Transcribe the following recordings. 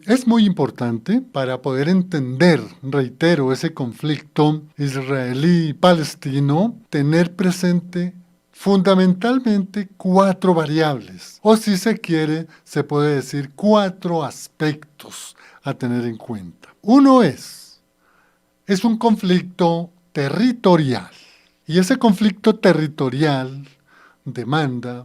Es muy importante para poder entender, reitero, ese conflicto israelí-palestino, tener presente fundamentalmente 4 variables, o si se quiere, se puede decir 4 aspectos a tener en cuenta. Uno es un conflicto territorial, y ese conflicto territorial demanda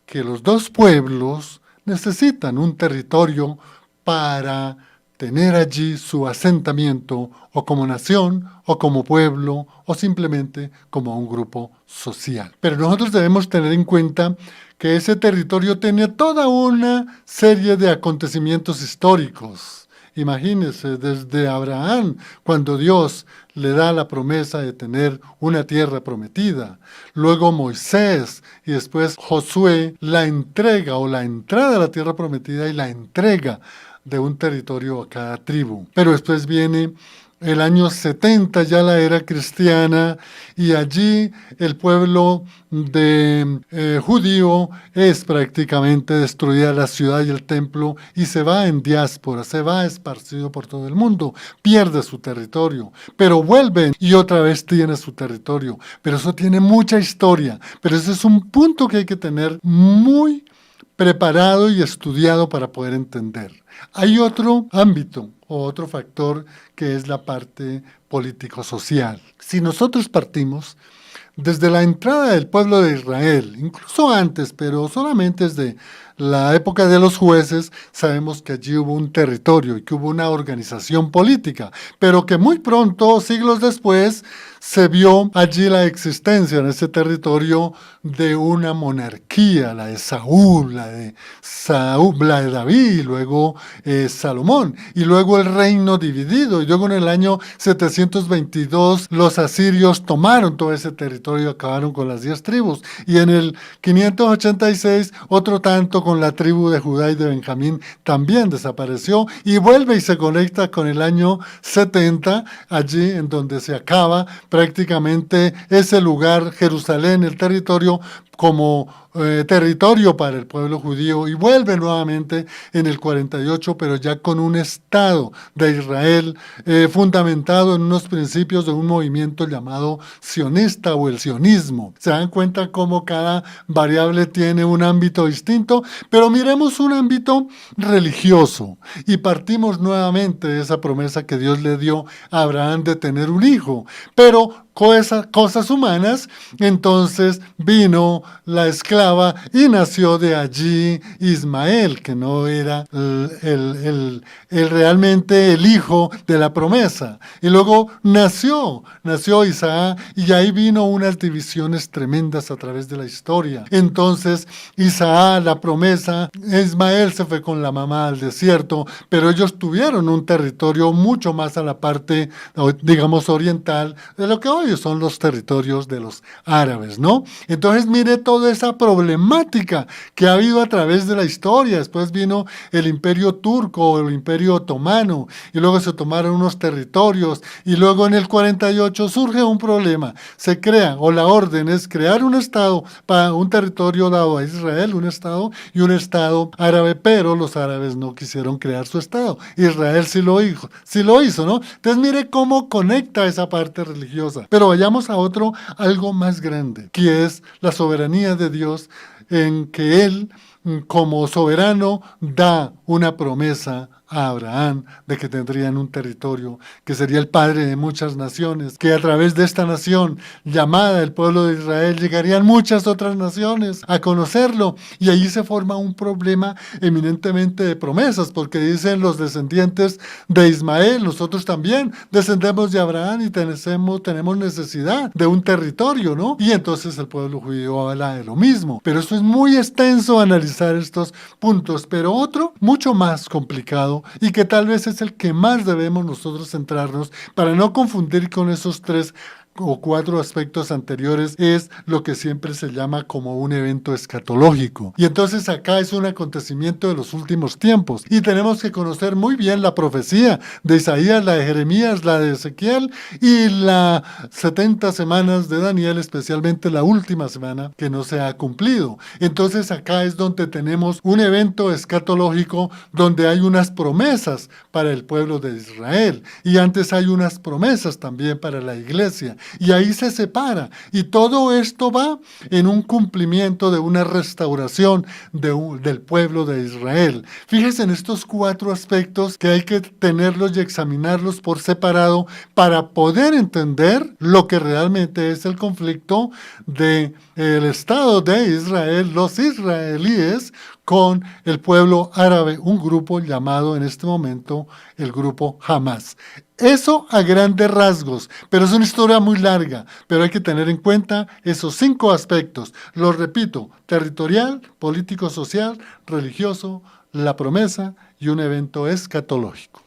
que los dos pueblos necesitan un territorio para tener allí su asentamiento, o como nación, o como pueblo, o simplemente como un grupo social. Pero nosotros debemos tener en cuenta que ese territorio tiene toda una serie de acontecimientos históricos. Imagínense, desde Abraham, cuando Dios le da la promesa de tener una tierra prometida. Luego Moisés y después Josué la entrega o la entrada a la tierra prometida y la entrega de un territorio a cada tribu. Pero después viene el año 70, ya la era cristiana, y allí el pueblo judío es prácticamente destruida la ciudad y el templo y se va en diáspora, se va esparcido por todo el mundo, pierde su territorio, pero vuelve y otra vez tiene su territorio. Pero eso tiene mucha historia, pero ese es un punto que hay que tener muy preparado y estudiado para poder entender. Hay otro ámbito o otro factor que es la parte político-social. Si nosotros partimos desde la entrada del pueblo de Israel, incluso antes, pero solamente desde la época de los jueces, sabemos que allí hubo un territorio y que hubo una organización política, pero que muy pronto, siglos después, se vio allí la existencia en ese territorio de una monarquía, la de Saúl, la de David, y luego Salomón, y luego el reino dividido, y luego en el año 722 los asirios tomaron todo ese territorio y acabaron con las 10 tribus, y en el 586 otro tanto con la tribu de Judá y de Benjamín también desapareció, y vuelve y se conecta con el año 70, allí en donde se acaba prácticamente ese lugar, Jerusalén, el territorio, como territorio para el pueblo judío, y vuelve nuevamente en el 48, pero ya con un Estado de Israel fundamentado en unos principios de un movimiento llamado sionista o el sionismo. Se dan cuenta cómo cada variable tiene un ámbito distinto, pero miremos un ámbito religioso y partimos nuevamente de esa promesa que Dios le dio a Abraham de tener un hijo, pero cosas humanas, entonces vino la esclava y nació de allí Ismael, que no era realmente el hijo de la promesa. Y luego nació Isaac, y ahí vino unas divisiones tremendas a través de la historia. Entonces Isaac, la promesa, Ismael se fue con la mamá al desierto, pero ellos tuvieron un territorio mucho más a la parte, digamos, oriental de lo que hoy son los territorios de los árabes, ¿no? Entonces mire toda esa problemática que ha habido a través de la historia. Después vino el imperio turco o el imperio otomano, y luego se tomaron unos territorios, y luego en el 48 surge un problema. Se crea, o la orden es crear un estado para un territorio dado a Israel, un estado y un estado árabe, pero los árabes no quisieron crear su estado. Israel sí lo hizo, ¿no? Entonces mire cómo conecta esa parte religiosa. Pero vayamos a otro, algo más grande, que es la soberanía de Dios, en que Él, como soberano, da una promesa a Abraham de que tendrían un territorio, que sería el padre de muchas naciones, que a través de esta nación llamada el pueblo de Israel llegarían muchas otras naciones a conocerlo, y allí se forma un problema eminentemente de promesas, porque dicen los descendientes de Ismael, nosotros también descendemos de Abraham y tenemos necesidad de un territorio, ¿no? Y entonces el pueblo judío habla de lo mismo, pero eso es muy extenso analizar estos puntos, pero otro mucho más complicado, y que tal vez es el que más debemos nosotros centrarnos para no confundir con esos 3 o 4 aspectos anteriores es lo que siempre se llama como un evento escatológico. Y entonces acá es un acontecimiento de los últimos tiempos. Y tenemos que conocer muy bien la profecía de Isaías, la de Jeremías, la de Ezequiel y las 70 semanas de Daniel, especialmente la última semana que no se ha cumplido. Entonces acá es donde tenemos un evento escatológico donde hay unas promesas para el pueblo de Israel. Y antes hay unas promesas también para la iglesia. Y ahí se separa. Y todo esto va en un cumplimiento de una restauración del pueblo de Israel. Fíjense en estos 4 aspectos que hay que tenerlos y examinarlos por separado para poder entender lo que realmente es el conflicto del Estado de Israel, los israelíes, con el pueblo árabe, un grupo llamado en este momento el grupo Hamas. Eso a grandes rasgos, pero es una historia muy larga, pero hay que tener en cuenta esos 5 aspectos. Los repito: territorial, político-social, religioso, la promesa y un evento escatológico.